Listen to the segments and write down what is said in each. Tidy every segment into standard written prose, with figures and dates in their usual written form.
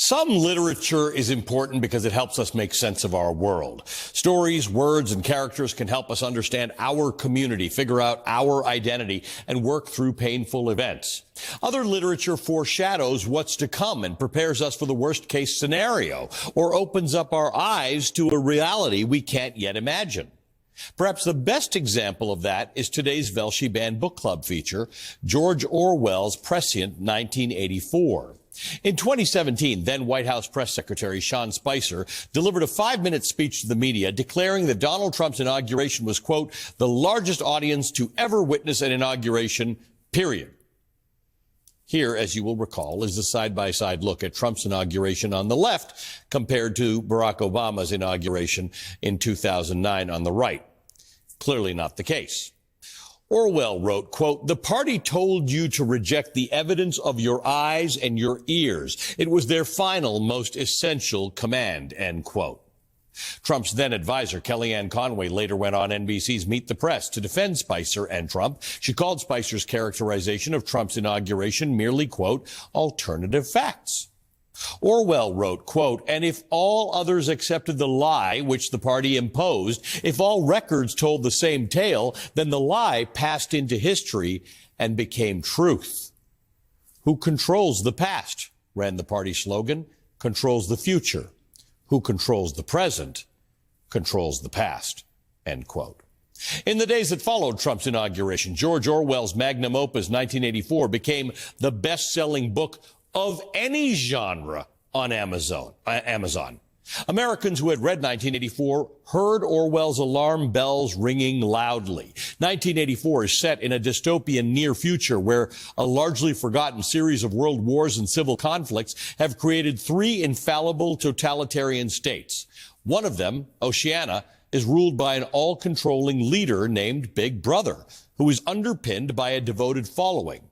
Some literature is important because it helps us make sense of our world. Stories, words, and characters can help us understand our community, figure out our identity, and work through painful events. Other literature foreshadows what's to come and prepares us for the worst-case scenario, or opens up our eyes to a reality we can't yet imagine. Perhaps the best example of that is today's Velshi Band Book Club feature, George Orwell's prescient 1984. In 2017, then White House Press Secretary Sean Spicer delivered a 5-minute speech to the media declaring that Donald Trump's inauguration was, quote, the largest audience to ever witness an inauguration, period. Here, as you will recall, is the side-by-side look at Trump's inauguration on the left compared to Barack Obama's inauguration in 2009 on the right. Clearly not the case. Orwell wrote, quote, the party told you to reject the evidence of your eyes and your ears. It was their final, most essential command, end quote. Trump's then advisor, Kellyanne Conway, later went on NBC's Meet the Press to defend Spicer and Trump. She called Spicer's characterization of Trump's inauguration merely, quote, alternative facts. Orwell wrote, quote, and if all others accepted the lie which the party imposed, if all records told the same tale, then the lie passed into history and became truth. Who controls the past, ran the party slogan, controls the future. Who controls the present, controls the past, end quote. In the days that followed Trump's inauguration, George Orwell's magnum opus 1984 became the best-selling book of any genre on Amazon. Americans who had read 1984 heard Orwell's alarm bells ringing loudly. 1984 is set in a dystopian near future where a largely forgotten series of world wars and civil conflicts have created 3 infallible totalitarian states. One of them, Oceania, is ruled by an all-controlling leader named Big Brother, who is underpinned by a devoted following.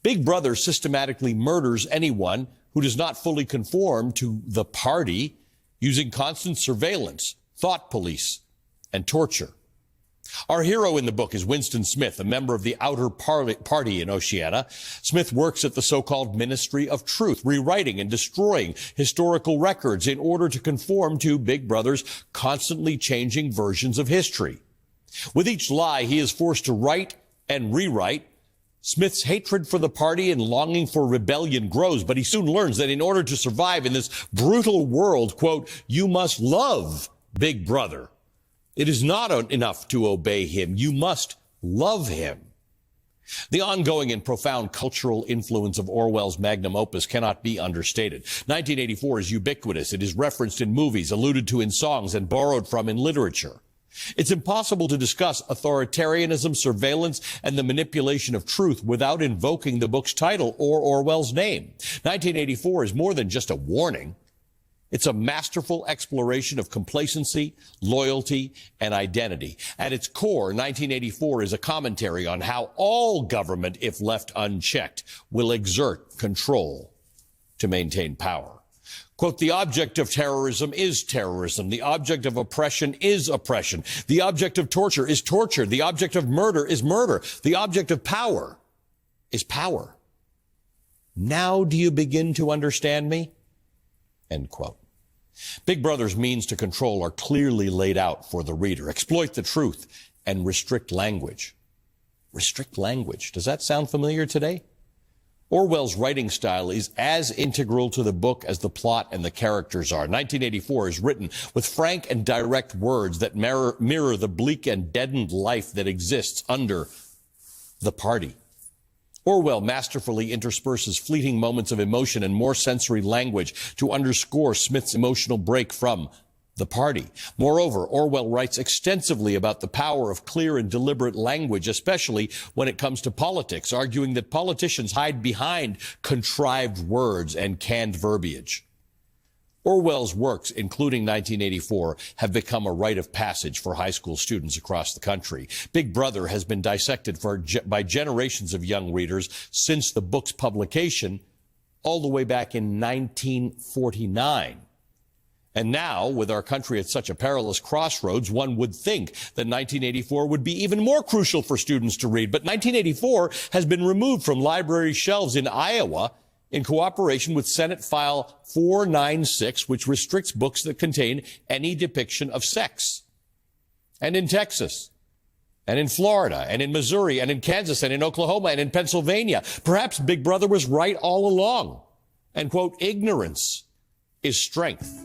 Big Brother systematically murders anyone who does not fully conform to the party, using constant surveillance, thought police, and torture. Our hero in the book is Winston Smith, a member of the outer party in Oceania. Smith works at the so-called Ministry of Truth, rewriting and destroying historical records in order to conform to Big Brother's constantly changing versions of history. With each lie, he is forced to write and rewrite. Smith's hatred for the party and longing for rebellion grows, but he soon learns that in order to survive in this brutal world, quote, you must love Big Brother. It is not enough to obey him. You must love him. The ongoing and profound cultural influence of Orwell's magnum opus cannot be understated. 1984 is ubiquitous. It is referenced in movies, alluded to in songs, and borrowed from in literature. It's impossible to discuss authoritarianism, surveillance, and the manipulation of truth without invoking the book's title or Orwell's name. 1984 is more than just a warning. It's a masterful exploration of complacency, loyalty, and identity. At its core, 1984 is a commentary on how all government, if left unchecked, will exert control to maintain power. Quote, the object of terrorism is terrorism. The object of oppression is oppression. The object of torture is torture. The object of murder is murder. The object of power is power. Now do you begin to understand me? End quote. Big Brother's means to control are clearly laid out for the reader. Exploit the truth and restrict language. Restrict language. Does that sound familiar today? Orwell's writing style is as integral to the book as the plot and the characters are. 1984 is written with frank and direct words that mirror the bleak and deadened life that exists under the party. Orwell masterfully intersperses fleeting moments of emotion and more sensory language to underscore Smith's emotional break from the party. Moreover, Orwell writes extensively about the power of clear and deliberate language, especially when it comes to politics, arguing that politicians hide behind contrived words and canned verbiage. Orwell's works, including 1984, have become a rite of passage for high school students across the country. Big Brother has been dissected by generations of young readers since the book's publication, all the way back in 1949. And now, with our country at such a perilous crossroads, one would think that 1984 would be even more crucial for students to read. But 1984 has been removed from library shelves in Iowa in cooperation with Senate File 496, which restricts books that contain any depiction of sex. And in Texas, and in Florida, and in Missouri, and in Kansas, and in Oklahoma, and in Pennsylvania, perhaps Big Brother was right all along. And, quote, ignorance is strength.